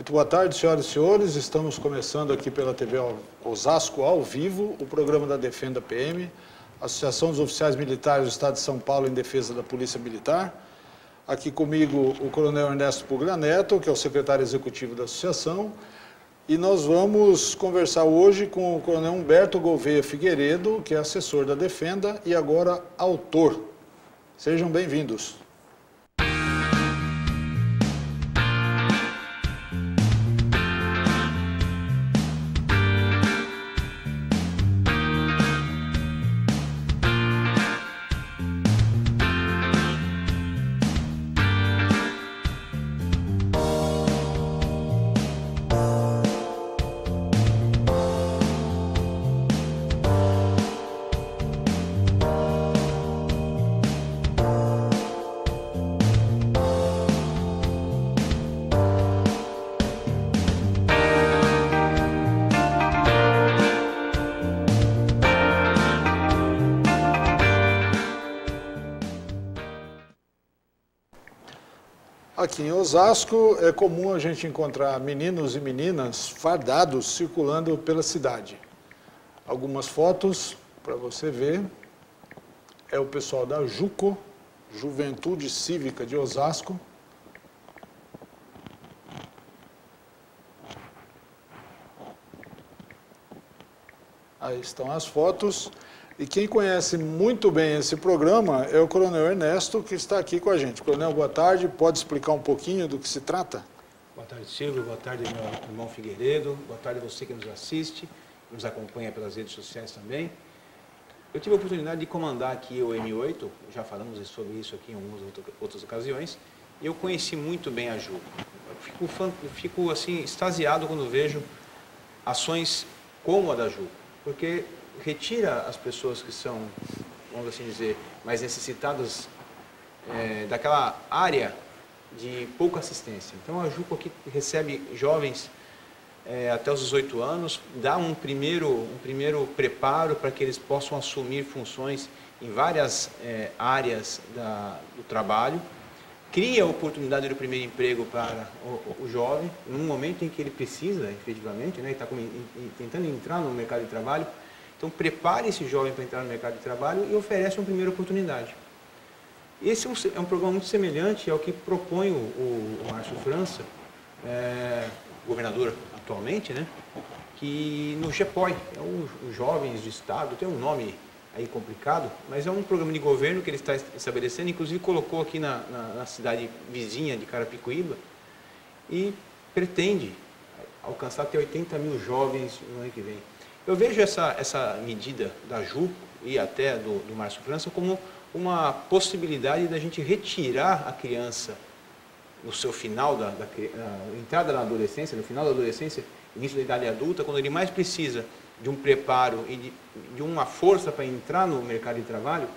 Muito boa tarde, senhoras e senhores. Estamos começando aqui pela TV Osasco ao vivo, o programa da Defenda PM, Associação dos Oficiais Militares do Estado de São Paulo em Defesa da Polícia Militar. Aqui comigo o Coronel Ernesto Puglia Neto, que é o secretário executivo da associação. E nós vamos conversar hoje com o Coronel Humberto Gouveia Figueiredo, que é assessor da Defenda e agora autor. Sejam bem-vindos. Aqui em Osasco é comum a gente encontrar meninos e meninas fardados circulando pela cidade. Algumas fotos para você ver. É o pessoal da JUCO, Juventude Cívica de Osasco. Aí estão as fotos. E quem conhece muito bem esse programa é o Coronel Ernesto, que está aqui com a gente. Coronel, boa tarde. Pode explicar um pouquinho do que se trata? Boa tarde, Silvio. Boa tarde, meu irmão Figueiredo. Boa tarde a você que nos assiste, nos acompanha pelas redes sociais também. Eu tive a oportunidade de comandar aqui o M8, já falamos sobre isso aqui em algumas outras ocasiões, e eu conheci muito bem a JUCO. Eu fico assim, extasiado quando vejo ações como a da JUCO, porque retira as pessoas que são, vamos assim dizer, mais necessitadas daquela área de pouca assistência. Então a JUCO aqui recebe jovens até os 18 anos, dá um primeiro preparo para que eles possam assumir funções em várias áreas do trabalho, cria a oportunidade do primeiro emprego para o jovem, num momento em que ele precisa, efetivamente, né, está tentando entrar no mercado de trabalho. Então, prepare esse jovem para entrar no mercado de trabalho e oferece uma primeira oportunidade. Esse é um programa muito semelhante ao que propõe o Márcio França, governador atualmente, né, que no GEPOI, os Jovens de Estado, tem um nome aí complicado, mas é um programa de governo que ele está estabelecendo, inclusive colocou aqui na cidade vizinha de Carapicuíba e pretende alcançar até 80 mil jovens no ano que vem. Eu vejo essa medida da JUCO e até do Márcio França como uma possibilidade da gente retirar a criança no seu final, entrada na adolescência, no final da adolescência, início da idade adulta, quando ele mais precisa de um preparo e de uma força para entrar no mercado de trabalho,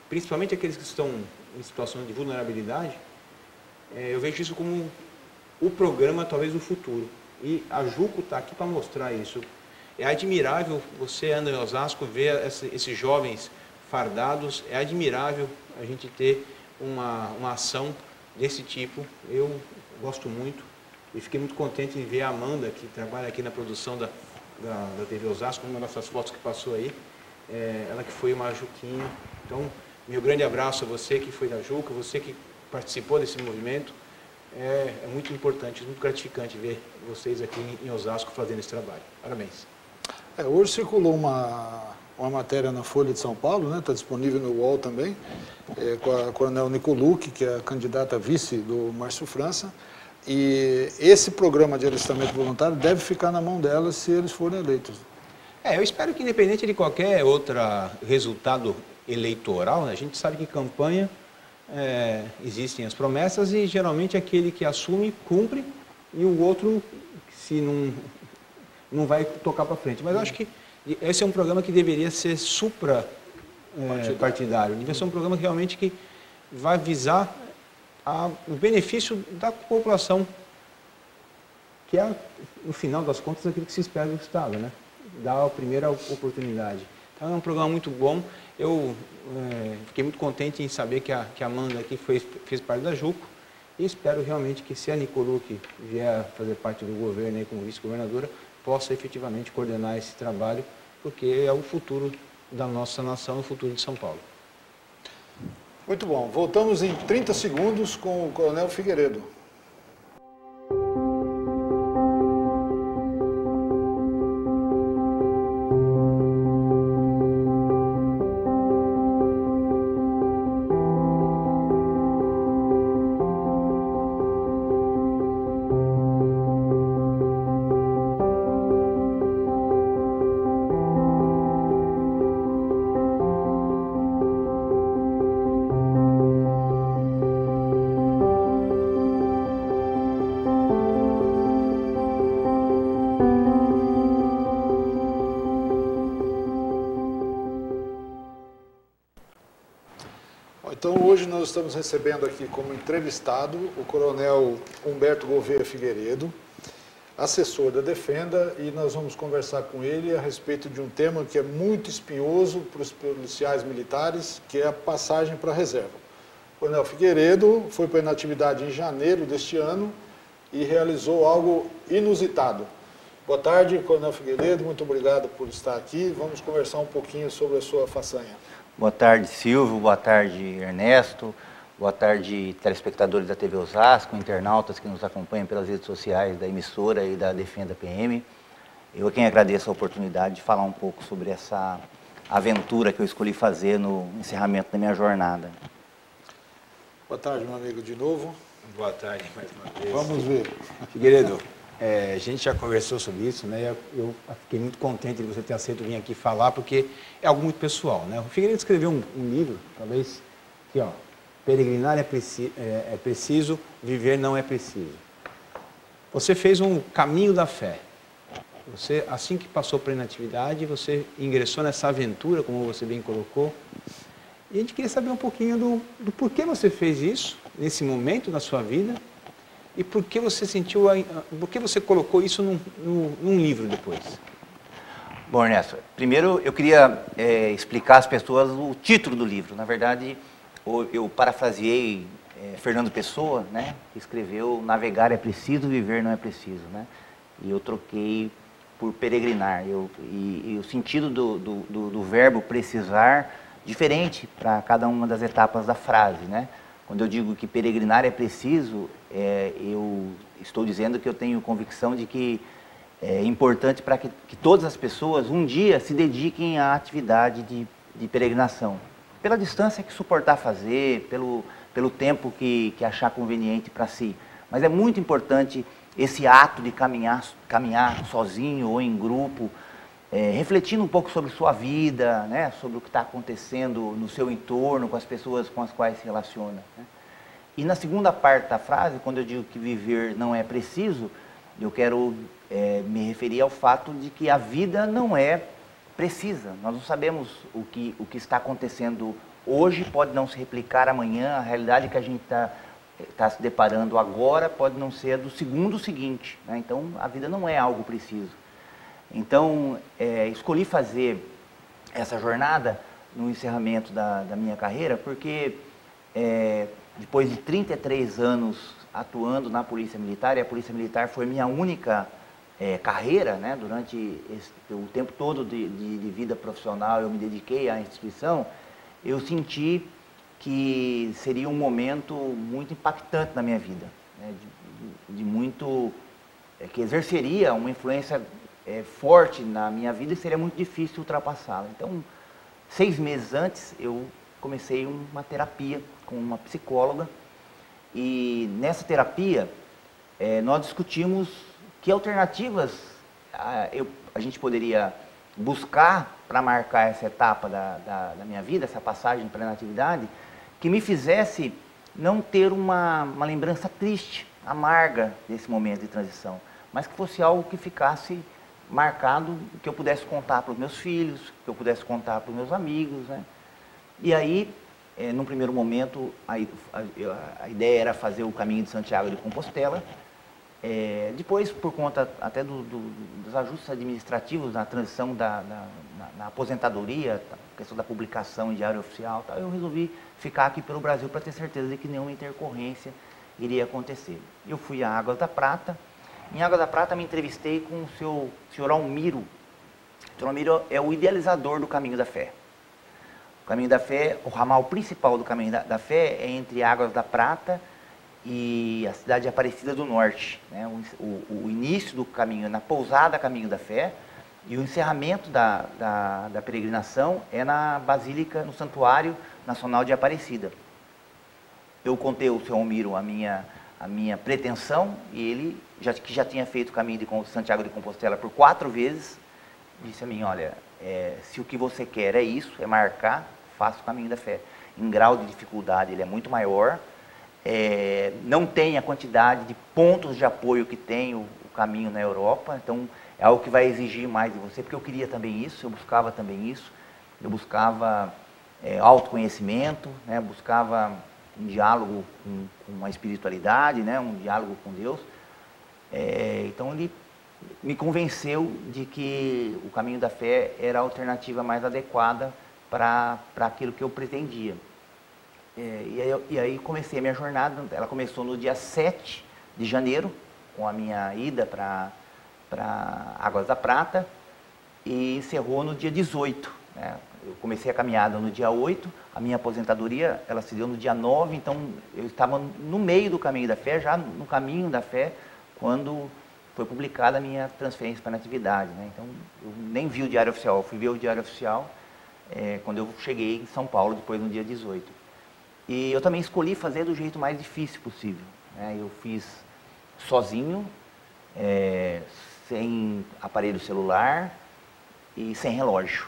principalmente aqueles que estão em situação de vulnerabilidade. Eu vejo isso como o programa talvez do futuro. E a JUCO está aqui para mostrar isso. É admirável, você anda em Osasco, ver esses jovens fardados, é admirável a gente ter uma ação desse tipo. Eu gosto muito e fiquei muito contente em ver a Amanda, que trabalha aqui na produção da TV Osasco, uma dessas fotos que passou aí, ela que foi uma juquinha. Então, meu grande abraço a você que foi da JUCO, você que participou desse movimento. É muito importante, muito gratificante ver vocês aqui em Osasco fazendo esse trabalho. Parabéns. Hoje circulou uma matéria na Folha de São Paulo, né? Está disponível no UOL também, com a Coronel Nicolucci, que é a candidata vice do Márcio França. E esse programa de alistamento voluntário deve ficar na mão delas se eles forem eleitos. Eu espero que, independente de qualquer outro resultado eleitoral, né, a gente sabe que campanha existem as promessas e geralmente aquele que assume cumpre e o outro, se não vai tocar para frente. Mas eu acho que esse é um programa que deveria ser supra-partidário. Deveria ser um programa que realmente vai visar o benefício da população, que é, no final das contas, aquilo que se espera do Estado, né? Dar a primeira oportunidade. Então é um programa muito bom. Eu fiquei muito contente em saber que a Amanda aqui fez parte da JUCO E espero realmente que se a Nicolucci vier a fazer parte do governo aí como vice-governadora, possa efetivamente coordenar esse trabalho, porque é o futuro da nossa nação, o futuro de São Paulo. Muito bom. Voltamos em 30 segundos com o Coronel Figueiredo. Então, hoje nós estamos recebendo aqui como entrevistado o Coronel Humberto Gouveia Figueiredo, assessor da Defenda, e nós vamos conversar com ele a respeito de um tema que é muito espinhoso para os policiais militares, que é a passagem para a reserva. O Coronel Figueiredo foi para a inatividade em janeiro deste ano e realizou algo inusitado. Boa tarde, Coronel Figueiredo, muito obrigado por estar aqui. Vamos conversar um pouquinho sobre a sua façanha. Boa tarde, Silvio. Boa tarde, Ernesto. Boa tarde, telespectadores da TV Osasco, internautas que nos acompanham pelas redes sociais da emissora e da Defenda PM. Eu quem agradeço a oportunidade de falar um pouco sobre essa aventura que eu escolhi fazer no encerramento da minha jornada. Boa tarde, meu amigo, de novo. Boa tarde, mais uma vez. Vamos ver. Figueiredo, a gente já conversou sobre isso, né? Eu fiquei muito contente de você ter aceito vir aqui falar, porque é algo muito pessoal, né? O Figueiredo escreveu um livro, talvez, aqui, ó, Peregrinar é preciso, viver não é preciso. Você fez um caminho da fé. Você, assim que passou para a inatividade, você ingressou nessa aventura, como você bem colocou. E a gente queria saber um pouquinho do porquê você fez isso, nesse momento da sua vida, e por que você sentiu, por que você colocou isso num livro depois? Bom, Ernesto, primeiro eu queria explicar às pessoas o título do livro. Na verdade, eu parafraseei Fernando Pessoa, né, que escreveu Navegar é preciso, viver não é preciso, né? E eu troquei por peregrinar. E o sentido do verbo precisar diferente para cada uma das etapas da frase, né? Quando eu digo que peregrinar é preciso, eu estou dizendo que eu tenho convicção de que é importante para que todas as pessoas um dia se dediquem à atividade de peregrinação. Pela distância que suportar fazer, pelo tempo que achar conveniente para si. Mas é muito importante esse ato de caminhar sozinho ou em grupo, refletindo um pouco sobre sua vida, né, sobre o que está acontecendo no seu entorno, com as pessoas com as quais se relaciona, né? E na segunda parte da frase, quando eu digo que viver não é preciso, eu quero me referir ao fato de que a vida não é precisa. Nós não sabemos o que está acontecendo hoje, pode não se replicar amanhã, a realidade que a gente está se deparando agora pode não ser a do segundo seguinte, né? Então, a vida não é algo preciso. Então, escolhi fazer essa jornada no encerramento da minha carreira, porque depois de 33 anos atuando na Polícia Militar, e a Polícia Militar foi minha única carreira, né? Durante o tempo todo de vida profissional eu me dediquei à instituição, eu senti que seria um momento muito impactante na minha vida, né? Que exerceria uma influência forte na minha vida e seria muito difícil ultrapassá-la. Então, 6 meses antes, eu comecei uma terapia com uma psicóloga e nessa terapia nós discutimos que alternativas a gente poderia buscar para marcar essa etapa da minha vida, essa passagem para a natividade, que me fizesse não ter uma lembrança triste, amarga desse momento de transição, mas que fosse algo que ficasse marcado, que eu pudesse contar para os meus filhos, que eu pudesse contar para os meus amigos, né? E aí, num primeiro momento, a ideia era fazer o caminho de Santiago de Compostela. Depois, por conta até dos ajustes administrativos na transição na aposentadoria, a questão da publicação em diário oficial, eu resolvi ficar aqui pelo Brasil para ter certeza de que nenhuma intercorrência iria acontecer. Eu fui a Águas da Prata. Em Águas da Prata me entrevistei com o senhor Almiro. O senhor Almiro é o idealizador do Caminho da Fé. O Caminho da Fé, o ramal principal do Caminho da Fé é entre Águas da Prata e a cidade de Aparecida do Norte, né? O início do caminho na pousada Caminho da Fé, e o encerramento da peregrinação é na Basílica, no Santuário Nacional de Aparecida. Eu contei ao senhor Almiro a minha pretensão, e ele, que já tinha feito o caminho de Santiago de Compostela por 4 vezes, disse a mim: olha, se o que você quer é isso, é marcar, faça o Caminho da Fé. Em grau de dificuldade ele é muito maior, não tem a quantidade de pontos de apoio que tem o caminho na Europa, então é algo que vai exigir mais de você, porque eu queria também isso, eu buscava também isso, eu buscava autoconhecimento, né? Buscava um diálogo com a espiritualidade, né? Um diálogo com Deus. Então ele me convenceu de que o Caminho da Fé era a alternativa mais adequada para aquilo que eu pretendia. E aí comecei a minha jornada. Ela começou no dia 7 de janeiro, com a minha ida para Águas da Prata, e encerrou no dia 18. Né? Eu comecei a caminhada no dia 8, a minha aposentadoria ela se deu no dia 9, então eu estava no meio do Caminho da Fé, já no Caminho da Fé, quando foi publicada a minha transferência para a Natividade. Né? Então eu nem vi o Diário Oficial, eu fui ver o Diário Oficial quando eu cheguei em São Paulo, depois no dia 18. E eu também escolhi fazer do jeito mais difícil possível. Né? Eu fiz sozinho, sem aparelho celular e sem relógio.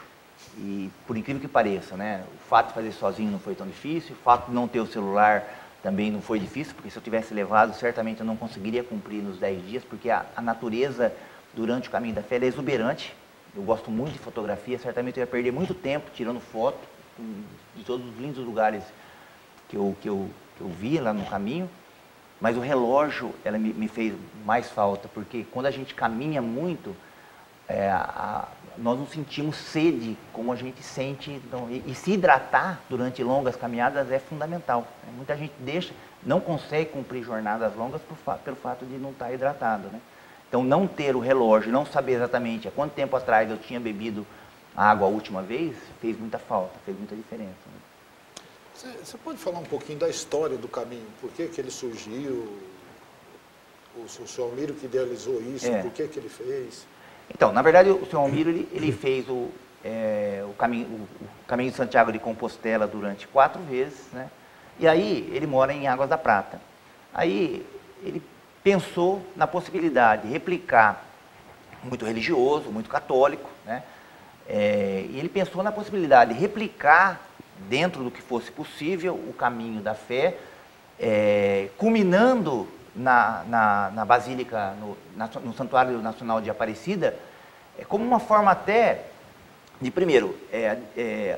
E por incrível que pareça, né? O fato de fazer sozinho não foi tão difícil, o fato de não ter o celular também não foi difícil, porque se eu tivesse levado, certamente eu não conseguiria cumprir nos 10 dias, porque a natureza durante o Caminho da Fé é exuberante. Eu gosto muito de fotografia, certamente eu ia perder muito tempo tirando foto de todos os lindos lugares que eu via lá no caminho, mas o relógio ela me fez mais falta, porque quando a gente caminha muito, nós não sentimos sede como a gente sente, então, e se hidratar durante longas caminhadas é fundamental. Né? Muita gente não consegue cumprir jornadas longas pelo fato de não estar hidratado. Né? Então, não ter o relógio, não saber exatamente há quanto tempo atrás eu tinha bebido água a última vez, fez muita falta, fez muita diferença. Né? Você pode falar um pouquinho da história do caminho? Por que ele surgiu? O senhor Almiro que idealizou isso, por que ele fez? Então, na verdade, o senhor Almiro ele fez o caminho de Santiago de Compostela durante 4 vezes, né? E aí ele mora em Águas da Prata. Aí ele pensou na possibilidade de replicar, muito religioso, muito católico, né? E ele pensou na possibilidade de replicar, dentro do que fosse possível, o Caminho da Fé, culminando na Basílica, no Santuário Nacional de Aparecida, como uma forma até de, primeiro,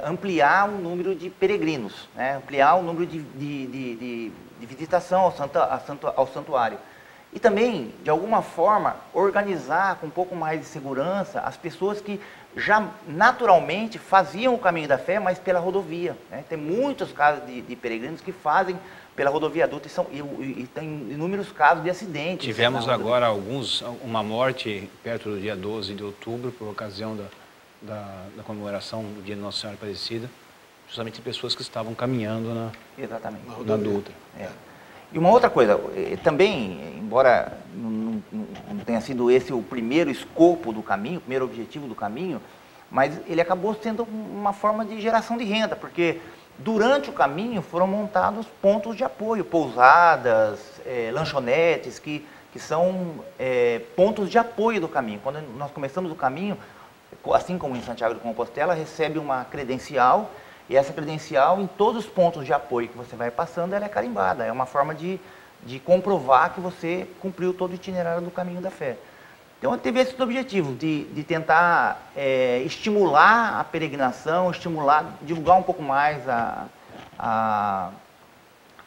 ampliar o número de peregrinos, né? Ampliar o número de visitação ao santuário. E também, de alguma forma, organizar com um pouco mais de segurança as pessoas que já naturalmente faziam o Caminho da Fé, mas pela rodovia. Né? Tem muitos casos de peregrinos que fazem pela rodovia adulta e tem inúmeros casos de acidentes. Tivemos agora uma morte perto do dia 12 de outubro, por ocasião da comemoração do Dia de Nossa Senhora Aparecida, justamente pessoas que estavam caminhando Exatamente. na Dutra. E uma outra coisa, também, embora não tenha sido esse o primeiro escopo do caminho, o primeiro objetivo do caminho, mas ele acabou sendo uma forma de geração de renda, porque durante o caminho foram montados pontos de apoio, pousadas, lanchonetes, que são pontos de apoio do caminho. Quando nós começamos o caminho, assim como em Santiago de Compostela, recebe uma credencial, e essa credencial, em todos os pontos de apoio que você vai passando, ela é carimbada. É uma forma de comprovar que você cumpriu todo o itinerário do Caminho da Fé. Então, teve esse objetivo de tentar estimular a peregrinação, divulgar um pouco mais a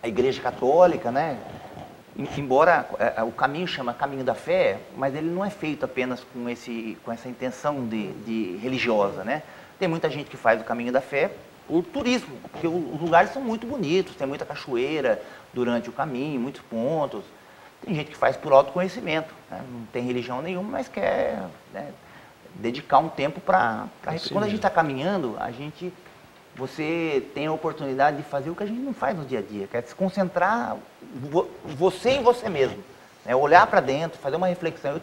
Igreja Católica, né? Embora o caminho chama Caminho da Fé, mas ele não é feito apenas com essa intenção de religiosa, né? Tem muita gente que faz o Caminho da Fé o turismo, porque os lugares são muito bonitos, tem muita cachoeira durante o caminho, muitos pontos. Tem gente que faz por autoconhecimento, né? Não tem religião nenhuma, mas quer, né, dedicar um tempo para quando a gente está caminhando, você tem a oportunidade de fazer o que a gente não faz no dia a dia, que é se concentrar você em você mesmo, né? Olhar para dentro, fazer uma reflexão.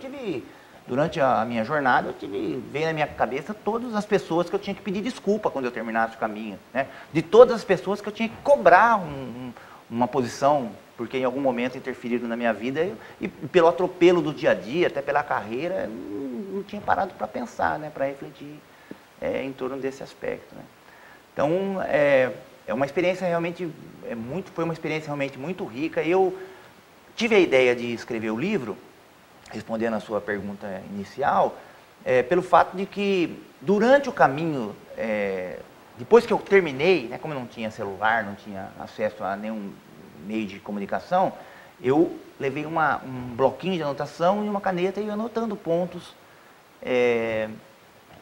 Durante a minha jornada, veio na minha cabeça todas as pessoas que eu tinha que pedir desculpa quando eu terminasse o caminho, né? De todas as pessoas que eu tinha que cobrar uma posição, porque em algum momento interferiram na minha vida e pelo atropelo do dia a dia, até pela carreira, não tinha parado para pensar, né? Para refletir em torno desse aspecto, né? Então, foi uma experiência realmente muito rica. Eu tive a ideia de escrever o livro, respondendo a sua pergunta inicial, pelo fato de que durante o caminho, depois que eu terminei, né, como eu não tinha celular, não tinha acesso a nenhum meio de comunicação, eu levei um bloquinho de anotação e uma caneta e ia anotando pontos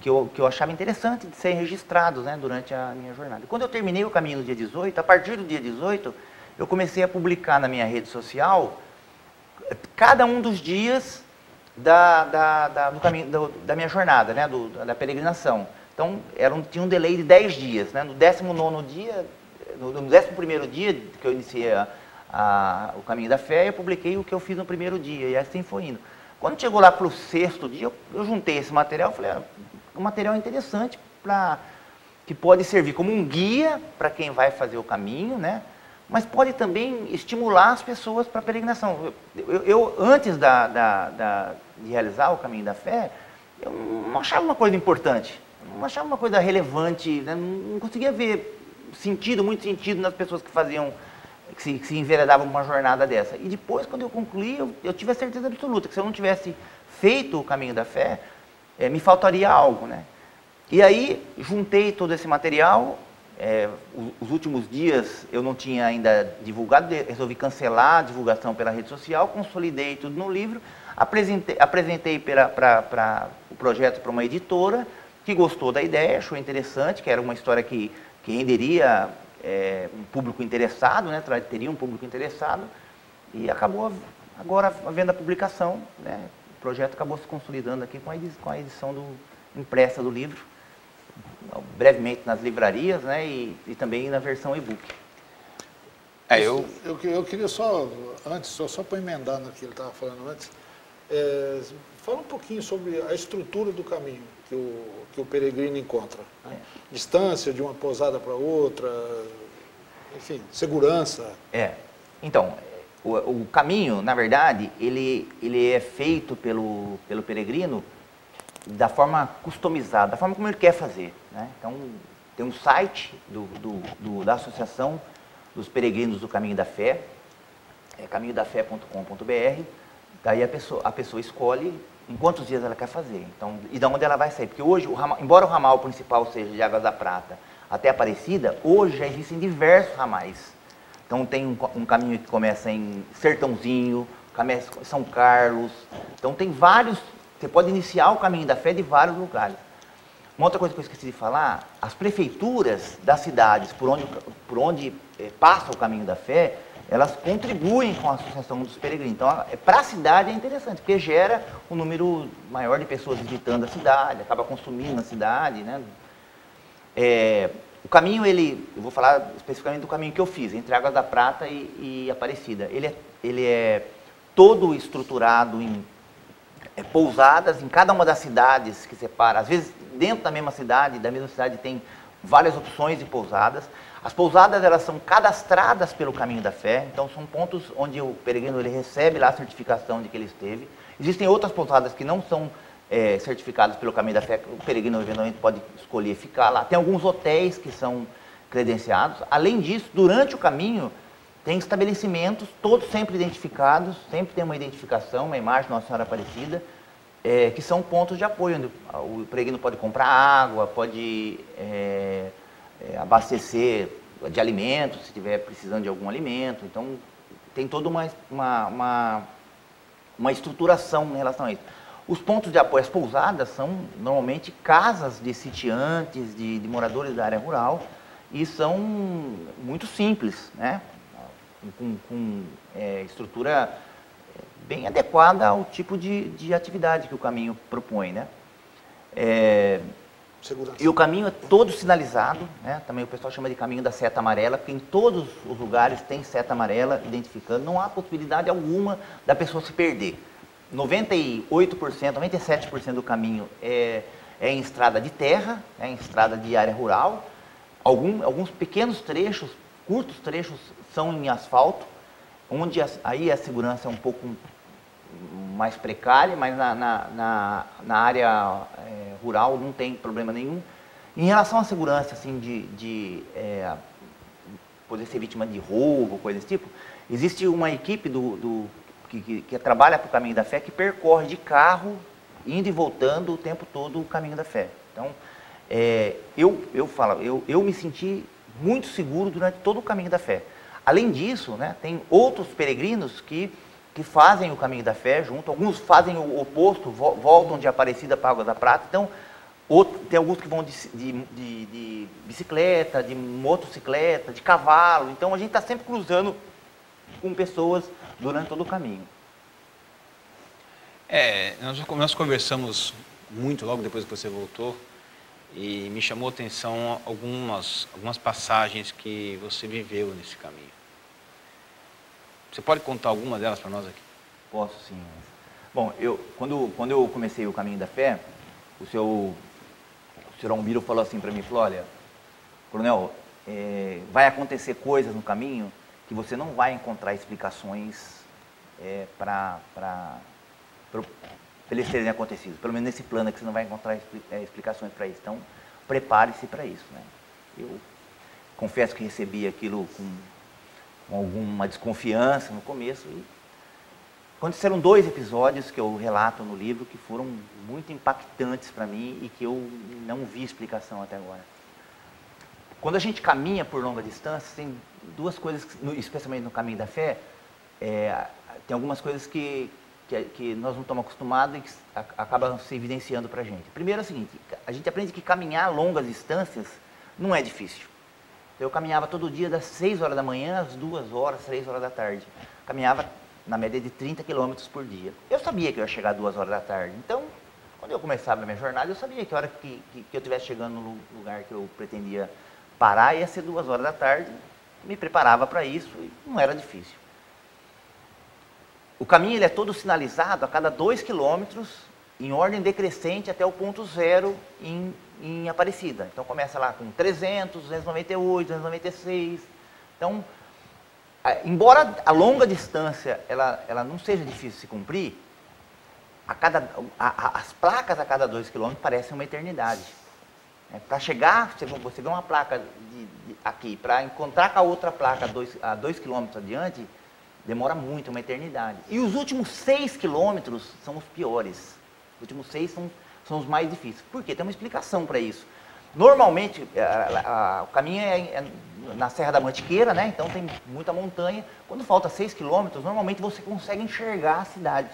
que eu achava interessante de serem registrados, né, durante a minha jornada. Quando eu terminei o caminho no dia 18, a partir do dia 18, eu comecei a publicar na minha rede social cada um dos dias do caminho, da minha jornada, né, da peregrinação. Então, tinha um delay de 10 dias. Né? No 19º dia, no 11º dia que eu iniciei o Caminho da Fé, eu publiquei o que eu fiz no primeiro dia, e assim foi indo. Quando chegou lá para o 6º dia, eu juntei esse material e falei, um material interessante que pode servir como um guia para quem vai fazer o caminho, né? Mas pode também estimular as pessoas para a peregrinação. Eu antes de realizar o Caminho da Fé, eu não achava uma coisa importante, não achava uma coisa relevante, né? Não conseguia ver muito sentido nas pessoas que se enveredavam uma jornada dessa. E depois, quando eu concluí, eu tive a certeza absoluta que se eu não tivesse feito o Caminho da Fé, me faltaria algo, né? E aí, juntei todo esse material. Os últimos dias eu não tinha ainda divulgado, resolvi cancelar a divulgação pela rede social, consolidei tudo no livro, apresentei para o projeto para uma editora que gostou da ideia, achou interessante, que era uma história que renderia um público interessado, né, teria um público interessado, e acabou agora havendo a publicação, né, o projeto acabou se consolidando aqui com a edição impressa do livro, brevemente nas livrarias, né, e também na versão e-book. Eu queria só para emendar no que ele estava falando antes, fala um pouquinho sobre a estrutura do caminho que o peregrino encontra. Né? Distância de uma pousada para outra, enfim, segurança. Então, o caminho, na verdade, ele é feito pelo peregrino da forma customizada, da forma como ele quer fazer, né? Então, tem um site da Associação dos Peregrinos do Caminho da Fé, caminhodafé.com.br. Daí a pessoa escolhe em quantos dias ela quer fazer, então, e de onde ela vai sair. Porque hoje, embora o ramal principal seja de Águas da Prata até Aparecida, hoje já existem diversos ramais. Então tem um caminho que começa em Sertãozinho, começa em São Carlos, então tem vários. Você pode iniciar o Caminho da Fé de vários lugares. Uma outra coisa que eu esqueci de falar, as prefeituras das cidades por onde passa o Caminho da Fé, elas contribuem com a Associação dos Peregrinos. Então, para a cidade é interessante, porque gera um número maior de pessoas visitando a cidade, acaba consumindo a cidade, né? O caminho, eu vou falar especificamente do caminho que eu fiz, entre Águas da Prata e Aparecida. Ele é todo estruturado em pousadas em cada uma das cidades que separa. Às vezes, dentro da mesma cidade tem várias opções de pousadas. As pousadas, elas são cadastradas pelo Caminho da Fé, então são pontos onde o peregrino recebe lá a certificação de que ele esteve. Existem outras pousadas que não são certificadas pelo Caminho da Fé, o peregrino eventualmente pode escolher ficar lá. Tem alguns hotéis que são credenciados. Além disso, durante o caminho, tem estabelecimentos, todos sempre identificados, sempre tem uma identificação, uma imagem de Nossa Senhora Aparecida, que são pontos de apoio, onde o peregrino pode comprar água, pode abastecer de alimentos, se estiver precisando de algum alimento. Então, tem toda uma estruturação em relação a isso. Os pontos de apoio, as pousadas, são normalmente casas de sitiantes, de moradores da área rural, e são muito simples, né? Com estrutura bem adequada ao tipo de atividade que o caminho propõe, né? Segurança. E o caminho é todo sinalizado, né? Também o pessoal chama de caminho da seta amarela, porque em todos os lugares tem seta amarela identificando, não há possibilidade alguma da pessoa se perder. 98%, 97% do caminho é em estrada de terra, é em estrada de área rural. Alguns pequenos trechos, curtos trechos, são em asfalto, onde aí a segurança é um pouco mais precária, mas na área rural não tem problema nenhum. Em relação à segurança, assim, de poder ser vítima de roubo, coisa desse tipo, existe uma equipe que trabalha para o Caminho da Fé, que percorre de carro, indo e voltando o tempo todo o Caminho da Fé. Então, eu me senti muito seguro durante todo o Caminho da Fé. Além disso, né, tem outros peregrinos que fazem o Caminho da Fé junto, alguns fazem o oposto, voltam de Aparecida para Água da Prata. Então, tem alguns que vão de bicicleta, de motocicleta, de cavalo. Então, a gente está sempre cruzando com pessoas durante todo o caminho. Nós conversamos muito logo depois que você voltou e me chamou a atenção algumas passagens que você viveu nesse caminho. Você pode contar alguma delas para nós aqui? Posso, sim. Bom, quando eu comecei o Caminho da Fé, o senhor Almiro falou assim para mim, falou, olha, coronel, vai acontecer coisas no caminho que você não vai encontrar explicações para eles terem acontecido. Pelo menos nesse plano aqui você não vai encontrar explicações para isso. Então, prepare-se para isso, né? Eu confesso que recebi aquilo com alguma desconfiança no começo. E aconteceram 2 episódios que eu relato no livro que foram muito impactantes para mim e que eu não vi explicação até agora. Quando a gente caminha por longa distância, tem 2 coisas, especialmente no Caminho da Fé, tem algumas coisas que nós não estamos acostumados e que acabam se evidenciando para a gente. Primeiro é o seguinte, a gente aprende que caminhar longas distâncias não é difícil. Eu caminhava todo dia das 6 horas da manhã às 2 horas, 3 horas da tarde. Caminhava na média de 30 quilômetros por dia. Eu sabia que eu ia chegar às 2 horas da tarde. Então, quando eu começava a minha jornada, eu sabia que a hora que eu estivesse chegando no lugar que eu pretendia parar, ia ser 2 horas da tarde. Me preparava para isso e não era difícil. O caminho ele é todo sinalizado a cada 2 quilômetros, em ordem decrescente até o ponto 0 em Aparecida. Então começa lá com 300, 298, 296. Então, embora a longa distância ela não seja difícil de se cumprir, as placas a cada 2 quilômetros parecem uma eternidade. Para chegar, você vê uma placa aqui, para encontrar com a outra placa a 2 quilômetros adiante, demora muito, uma eternidade. E os últimos 6 quilômetros são os piores. Os últimos 6 são os mais difíceis. Por quê? Tem uma explicação para isso. Normalmente, o caminho é na Serra da Mantiqueira, né? Então tem muita montanha. Quando falta 6 quilômetros, normalmente você consegue enxergar a cidade.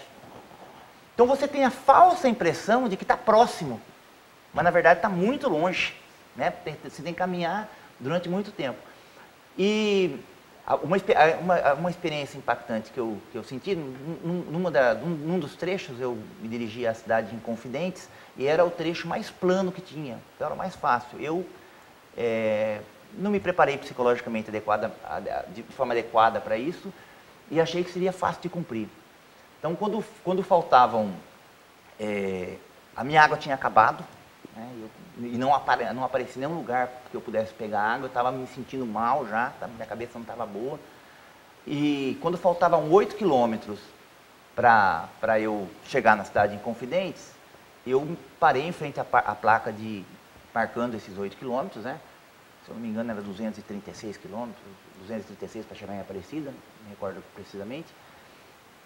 Então você tem a falsa impressão de que está próximo, mas na verdade está muito longe, né? Você tem que caminhar durante muito tempo. E uma experiência impactante que eu senti, num dos trechos eu me dirigi à cidade de Inconfidentes e era o trecho mais plano que tinha, então era o mais fácil. Eu não me preparei psicologicamente de forma adequada para isso e achei que seria fácil de cumprir. Então quando faltavam, a minha água tinha acabado, né, e não aparecia nenhum lugar que eu pudesse pegar água, eu estava me sentindo mal já, minha cabeça não estava boa. E quando faltavam 8 quilômetros para eu chegar na cidade de Inconfidentes, eu parei em frente à placa marcando esses 8 quilômetros, né? Se eu não me engano era 236 quilômetros, 236 para chegar em Aparecida, não me recordo precisamente.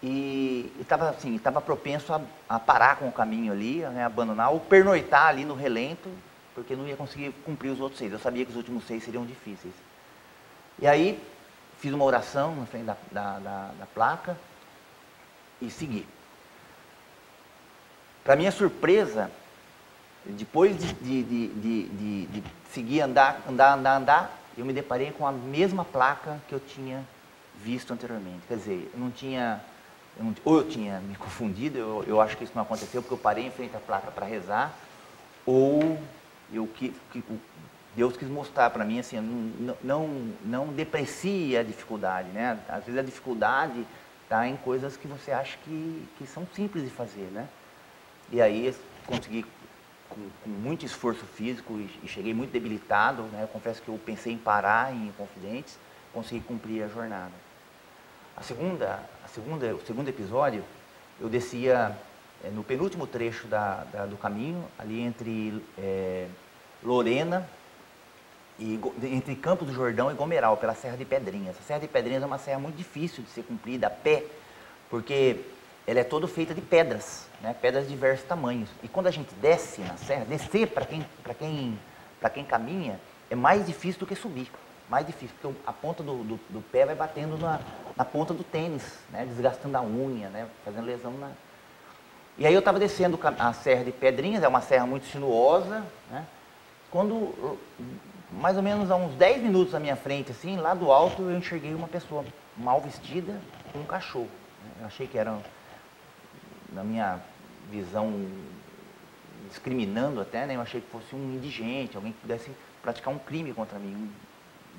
E estava propenso a parar com o caminho ali, né, abandonar ou pernoitar ali no relento, porque não ia conseguir cumprir os outros 6. Eu sabia que os últimos 6 seriam difíceis. E aí fiz uma oração na frente da placa e segui. Para minha surpresa, depois de seguir andar, eu me deparei com a mesma placa que eu tinha visto anteriormente. Quer dizer, ou eu tinha me confundido, eu acho que isso não aconteceu, porque eu parei em frente à placa para rezar, ou Deus quis mostrar para mim, assim, não deprecie a dificuldade, né? Às vezes a dificuldade está em coisas que você acha que são simples de fazer, né? E aí eu consegui, com muito esforço físico, e cheguei muito debilitado, né? Eu confesso que eu pensei em parar em Inconfidentes, consegui cumprir a jornada. O segundo episódio, eu descia no penúltimo trecho do caminho, ali entre Lorena, entre Campos do Jordão e Gomeral, pela Serra de Pedrinhas. A Serra de Pedrinhas é uma serra muito difícil de ser cumprida a pé, porque ela é toda feita de pedras, né? Pedras de diversos tamanhos. E quando a gente desce na serra, descer para quem caminha, é mais difícil do que subir. Mais difícil, porque a ponta do pé vai batendo na ponta do tênis, né? Desgastando a unha, né? Fazendo lesão na... E aí eu estava descendo a Serra de Pedrinhas, é uma serra muito sinuosa, né? Quando, mais ou menos a uns 10 minutos à minha frente, assim, lá do alto, eu enxerguei uma pessoa mal vestida com um cachorro. Eu achei que era, na minha visão, discriminando até, né? Eu achei que fosse um indigente, alguém que pudesse praticar um crime contra mim,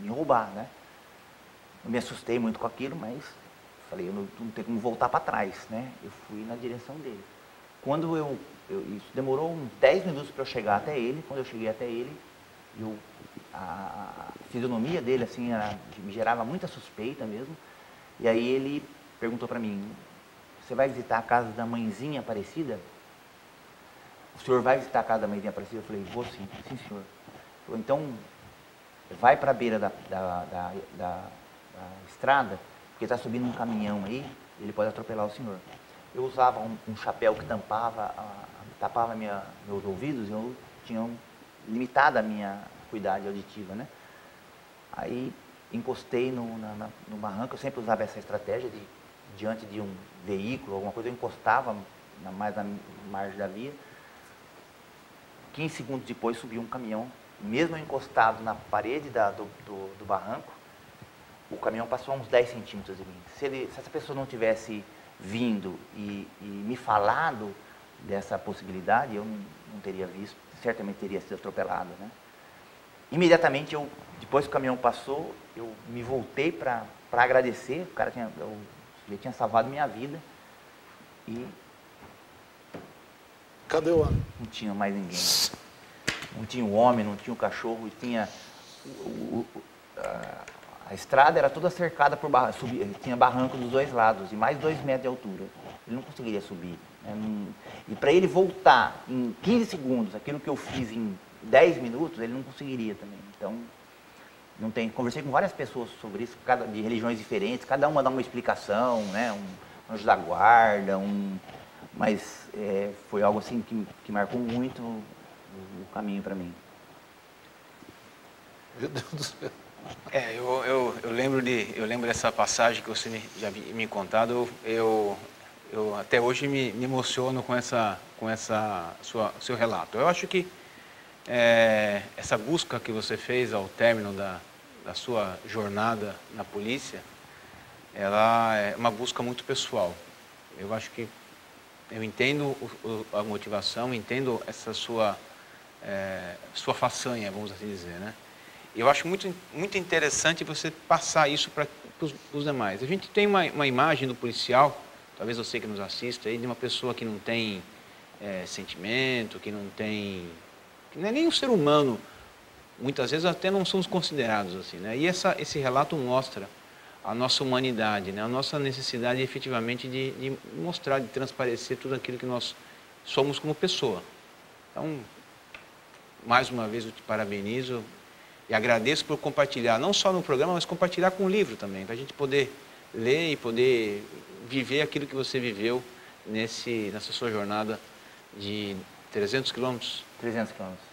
me roubar, né? Eu me assustei muito com aquilo, mas falei, eu não tenho como voltar para trás, né? Eu fui na direção dele. Quando isso demorou uns 10 minutos para eu chegar até ele. Quando eu cheguei até ele, a fisionomia dele, assim, me gerava muita suspeita mesmo. E aí ele perguntou para mim, você vai visitar a casa da mãezinha Aparecida? O senhor vai visitar a casa da mãezinha Aparecida? Eu falei, vou sim, sim senhor. Ele falou, então, vai para a beira da estrada, porque está subindo um caminhão aí, ele pode atropelar o senhor. Eu usava um chapéu que tapava meus ouvidos, e eu tinha limitado a minha acuidade auditiva, né? Aí encostei no barranco, eu sempre usava essa estratégia de, diante de um veículo, alguma coisa, eu encostava mais na margem da via. 15 segundos depois subiu um caminhão, mesmo encostado na parede do barranco, o caminhão passou a uns 10 centímetros de mim. Se essa pessoa não tivesse vindo e me falado dessa possibilidade, eu não teria visto, certamente teria sido atropelado, né? Imediatamente, depois que o caminhão passou, eu me voltei para agradecer, o cara já tinha salvado minha vida, e... Cadê o homem? Não tinha mais ninguém. Não tinha o homem, não tinha o cachorro, tinha... A estrada era toda cercada por barranco, tinha barranco dos dois lados, e mais 2 metros de altura. Ele não conseguiria subir, né? E para ele voltar em 15 segundos, aquilo que eu fiz em 10 minutos, ele não conseguiria também. Então, conversei com várias pessoas sobre isso, de religiões diferentes, cada uma dá uma explicação, né? Um anjo da guarda, mas foi algo assim que marcou muito o caminho para mim. Meu Deus do céu. Eu lembro dessa passagem que você já me contado. Eu até hoje me emociono com seu relato. Eu acho que essa busca que você fez ao término da sua jornada na polícia, ela é uma busca muito pessoal. Eu acho que eu entendo a motivação, entendo essa sua façanha, vamos assim dizer, né? Eu acho muito, muito interessante você passar isso para os demais. A gente tem uma imagem do policial, talvez você que nos assista, aí, de uma pessoa que não tem sentimento, que não é nem um ser humano. Muitas vezes até não somos considerados assim, né? E esse relato mostra a nossa humanidade, né? A nossa necessidade efetivamente de mostrar, de transparecer tudo aquilo que nós somos como pessoa. Então, mais uma vez eu te parabenizo. E agradeço por compartilhar, não só no programa, mas compartilhar com o livro também, para a gente poder ler e poder viver aquilo que você viveu nessa sua jornada de 300 quilômetros. 300 quilômetros.